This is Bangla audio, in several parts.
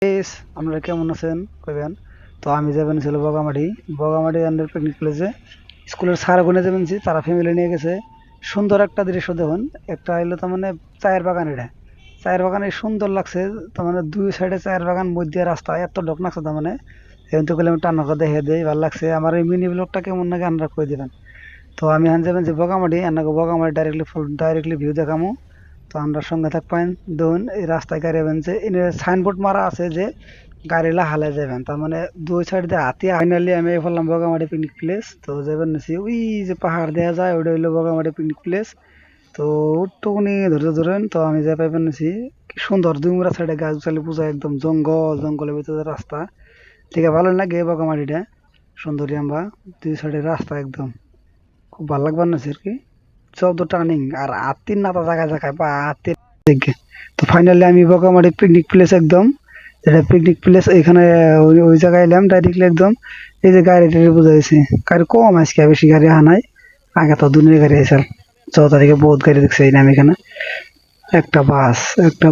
প্লিজ আপনারা কেমন আছেন কইবেন। তো আমি যাবেন ছিল বগামাটি আন্ডার পিকনিক প্লেসে। স্কুলের স্যার ওখানে যাবেন তারা ফ্যামিলি নিয়ে গেছে। সুন্দর একটা দৃশ্য দেখুন। একটা হইলো তার মানে চায়ের বাগান, এটা চায়ের বাগানে সুন্দর লাগছে। তার মানে দুই সাইডে চায়ের বাগান, মধ্যে রাস্তা এত ডক লাগছে। তার মানে এখন তো গেলে আমি টান্না করে দেখে দেই, ভালো লাগছে। আমার এই মিনি ব্লগটা কেমন নাকি আন্ডার করে দিবেন। তো আমি এখন যাবেন যে বগামাটি, আন্নাকে বগামাটি ডাইরেক্টলি ভিউ দেখামো। তো আমরা সঙ্গে থাকবেন। দেখুন এই রাস্তায় গাড়ি বেনছে, এনে সাইনবোর্ড মারা আছে যে গাড়িলা হালে যাবেন। তার মানে দুই সাইড দিয়ে হাতি। ফাইনালি আমি বললাম বগামাটি পিকনিক প্লেস। তো যাবেন নিছি ওই যে পাহাড় দেওয়া যায়, ওইটা হইলো বগামাটি পিকনিক প্লেস। তো ওটুকুনি ধরে ধরেন। তো আমি যাই পাইবেন নিছি, কি সুন্দর দুই মুরা সাইডে গাছ গাছালি পূজা, একদম জঙ্গলের ভিতরে রাস্তা। ঠিক আছে, ভালো লাগে বগামাটিটা সুন্দরী। আমরা দুই সাইডে রাস্তা একদম খুব ভালো লাগবার নিছি আর কি। 14 টার্নিং আর হাতির নাতা জায়গায় জায়গায় বা হাতির দিকে। তো ফাইনালি আমি বগামাটি পিকনিক প্লেস একদম, যেটা পিকনিক প্লেস এখানে ওই জায়গায় এলাম ডাইরেক্টলি একদম। এই যে গাড়ি টাড়ি বুঝাইছি, গাড়ি কম আজকে, বেশি গাড়ি আনাই। আগে তো দুনিয়া গাড়ি আইসাল, 14 তারিখে বহুত গাড়ি দেখছি এই নাম এখানে। একটা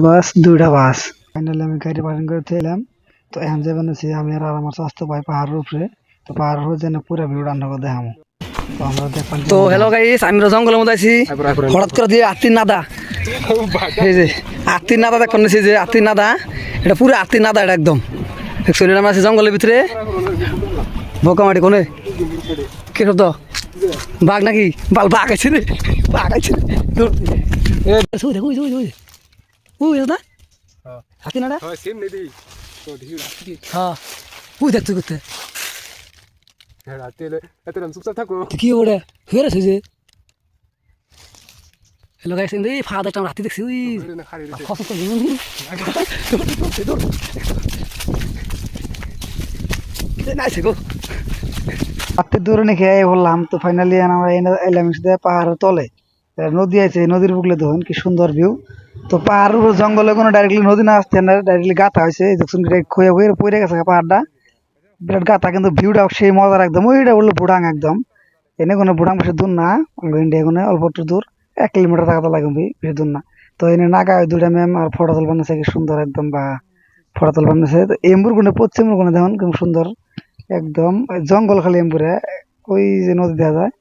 বাস দুইটা বাস। ফাইনালি আমি গাড়ি পার্কিং করে এলাম। তো এখন যে বানাচ্ছি আমি আর আমার স্বাস্থ্য ভাই পাহাড়ের উপরে। তো পাহাড়ের উপরে যেন পুরো ভিউ রান্না করে দেখাবো। তো আমরা দেখলাম। তো হ্যালো গাইস, আমি জঙ্গলের মধ্যে আছি। হঠাৎ করে দিয়ে আত্মীর নাদা, এই যে আত্মীর নাদা দেখুন, যে আত্মীর নাদা, এটা পুরো আত্মীর নাদা। এটা একদম অ্যাকচুয়ালি আমরা আছি জঙ্গলের ভিতরে। বগামাটি কোনে কে শব্দ? বাঘ নাকি? বাঘ আছে রে, বাঘ আছে। দাদা হাতি নাডা, হ্যাঁ ওই দেখতে করতে কি ওটা ফের আছে যে। হ্যালো গাইস, এই ফাদা একটা রাতে দেখছি ওই নাইছে গো রাতে দূরে নাকি বললাম। তো ফাইনালি আমরা এলাম পাহাড়ের তলে, নদী আছে, নদীর বুকলে দেখুন কি সুন্দর ভিউ। তো পাহাড়ের উপর জঙ্গলে কোনো ডাইরেক্টলি নদী না আসছে না, ডাইরেক্টলি গাথা হয়েছে দেখুন, খয়ে খয়ে পড়ে গেছে পাহাড়টা, বিরাট গাথা। কিন্তু ভিউটা সেই মজার একদম। ওইটা বললো বুড়াং একদম, এনে কোনো বুড়াং বেশি দূর না, ইন্ডিয়া কোনো অল্প একটু দূর, 1 কিলোমিটার থাকাতে লাগবে, বেশি দূর না। তো এনে নাগা ওই দুইটা ম্যাম আর ফটো তুলবান কি সুন্দর একদম, বা ফটো তুলবান তো এম্বুর গুনে পশ্চিমের গুনে দেখুন খুব সুন্দর একদম জঙ্গল খালি এম্বুরে। ওই যে নদী দেখা যায়,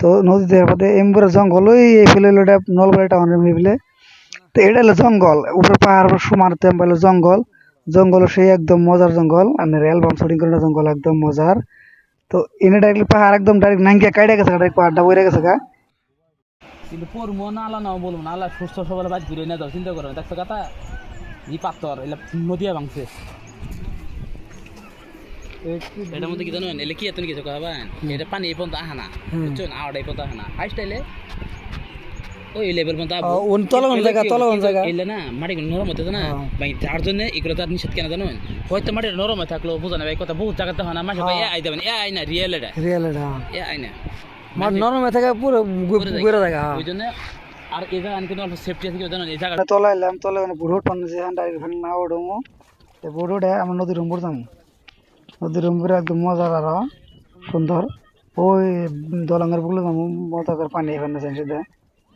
তো নদী দেখার পথে এম্বুরে জঙ্গল, ওই ফেলে ওটা নলবাড়ি টাউনের ফেলে। তো এটা হলো জঙ্গল, উপরে পাহাড় সমান হলো জঙ্গল। জঙ্গল সেই একদম মজার জঙ্গল, আর অ্যালবাম শুটিং করে জঙ্গল একদম মজার। তো এনে ডাইরেক্টলি পাহাড় একদম ডাইরেক্ট নাঙ্গিয়া কাইটা গেছে, ডাইরেক্ট পাহাড়টা বইরে গেছে গা। কিন্তু পড়বো না, আলা নাও বলবো না, আলা সুস্থ সবলে বাদ ঘুরে না যাও, চিন্তা করো দেখছো কথা ই পাথর এলা নদিয়া ভাঙছে। এটার মধ্যে কি জানো এলে কি এত কিছু কথা ভাই, এটা পানি এই পর্যন্ত আহা না, বুঝছো না, আওয়াটা এই পর্যন্ত আহা না, হাইস্টাইলে ওই লেভেল পর্যন্ত এলে না মাটি নরম হতে না ভাই, যার জন্য এগুলো তার নিষেধ কেন জানো, হয়তো মাটির নরম হয়ে থাকলো বোঝা না ভাই কথা, বহুত জায়গাতে হয় না মাসে এ আই দেবেন, এ আই না রিয়েল এটা এ আই না নরম হয়ে থাকে পুরো ঘুরে থাকে। ওই জন্য আর এই জায়গা কিন্তু অল্প সেফটি আছে, কেউ জানো এই জায়গাটা তলা এলাম, তলে বুড়োট পান্না ডাইরেক্ট ফেলে না ওড়মো। বুড়োটা আমরা নদীর রুম্বুর যাবো, নদীর রুম্বুরে একদম মজার আরো সুন্দর। ওই দলঙ্গের বুকলে যাবো, মজা করে পানি এখানে সেটা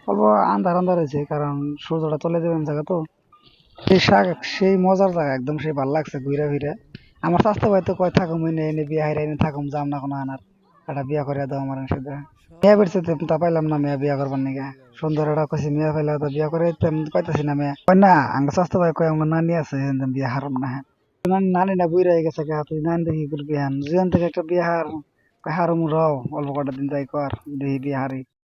অল্প আন্ধার আন্ধার হয়েছে, কারণ সূর্যটা চলে যাবেন জায়গা। তো সেই মজার জায়গা একদম, সেই ভালো লাগছে ঘুরে ফিরে। আমার স্বাস্থ্য ভাই তো কয় থাকুম এনে বিয়া হাইরা এনে থাকুম, যাম না কোনো আনার একটা বিয়া করে দাও আমার সাথে। মেয়া বেড়ছে তা পাইলাম না, মেয়া বিয়া করবার নাকি সুন্দর একটা কইছে মেয়া পাইলা, তো বিয়া করে পাইতেছি না মেয়া। কয় না আঙ্গ স্বাস্থ্য ভাই কয় আমার নানি আছে, বিয়া হারাম না। নানি না বুড়া হয়ে গেছে, তুই নানি দেখি করবি, জীবন থেকে একটা বিয়া হার হারুম, রাও অল্প কটা দিন যাই কর দেখি বিয়া হারি।